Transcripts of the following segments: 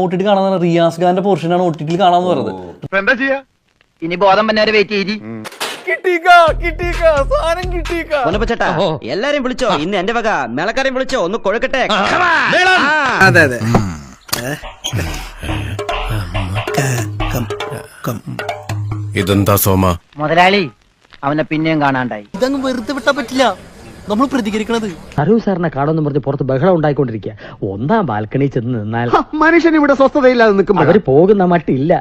OTT കാണാൻ റിയാസ് ഖാന്റെ പോർഷനാണ് OTT കാണാന്ന് പറഞ്ഞത്. എന്താ ചെയ്യാ? ഇനി ബോധം വന്നവരെ വെയിറ്റ് ചെയ്തി. ചേട്ടാ എല്ലാരെയും വിളിച്ചോ, ഇന്ന് എന്റെ വക മേളക്കാരെയും വിളിച്ചോ, ഒന്ന് കൊഴുക്കട്ടെ. അതെ അതെ. ഇതെന്താ സോമ? മുതലാളി അവനെ പിന്നെയും കാണാണ്ടായി. ഇതങ്ങ് വെറുതെ വിട്ടാ പറ്റില്ല, നമ്മൾ പ്രതികരിക്കണത്. അരൂ സാറിനെ കാണുമെന്ന് പറഞ്ഞ് പുറത്ത് ബഹളം ഉണ്ടായിക്കൊണ്ടിരിക്കുക. ഒന്നാം ബാൽക്കണി ചെന്ന് നിന്നാൽ മനുഷ്യൻ ഇവിടെ സ്വസ്ഥതയില്ലാതെ നിൽക്കുമ്പോൾ അവര് പോകുന്ന മട്ടില്ല.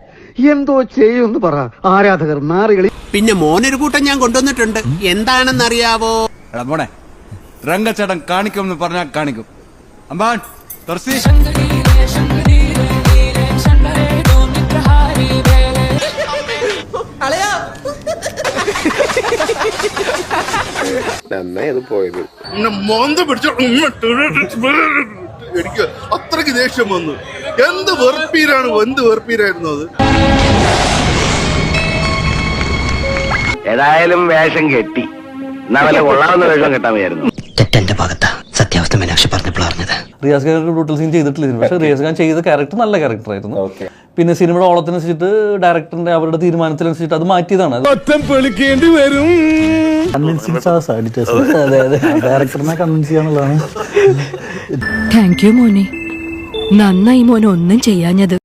എന്തോ ചെയ്യുമെന്ന് പറ. ആരാധകർ നാറികളി. പിന്നെ മോനൊരു കൂട്ടം ഞാൻ കൊണ്ടുവന്നിട്ടുണ്ട്. എന്താണെന്നറിയാവോ? മോനെ രംഗച്ചേട്ടൻ കാണിക്കുമെന്ന് പറഞ്ഞാൽ കാണിക്കും. അമ്പാൻ നന്നായി പോയത്. എനിക്ക് അത്രയ്ക്ക് ദേഷ്യം വന്നു. എന്ത് വെറുപ്പീരായിരുന്നു അത്. ഏതായാലും വേഷം കെട്ടി. എന്നാ വല്ല കൊള്ളാവുന്ന വേഷം കെട്ടാൻ വയ്യായിരുന്നു. തെറ്റെന്റെ ഭാഗത്താ, സത്യാവസ്ഥ മീനാക്ഷി പറഞ്ഞപ്പോൾ അറിഞ്ഞത്. റിയാസ് ഖാൻ ബ്രൂട്ടൽ സീൻ ചെയ്തിട്ടില്ല, പക്ഷെ റിയാസ് ഖാൻ ചെയ്ത ക്യാരക്ടർ നല്ല ക്യാരക്ടർ ആയിരുന്നു. പിന്നെ സിനിമയുടെ ഓളത്തിനനുസരിച്ചിട്ട് ഡയറക്ടറിന്റെ അവരുടെ തീരുമാനത്തിനനുസരിച്ചിട്ട് അത് മാറ്റിയതാണ്. ഡയറക്ടറിനെ കൺവിൻസ് ചെയ്യാനുള്ളതാണ്. താങ്ക് യു മോനെ, നന്നായി മോനെ ഒന്നും ചെയ്യാഞ്ഞത്.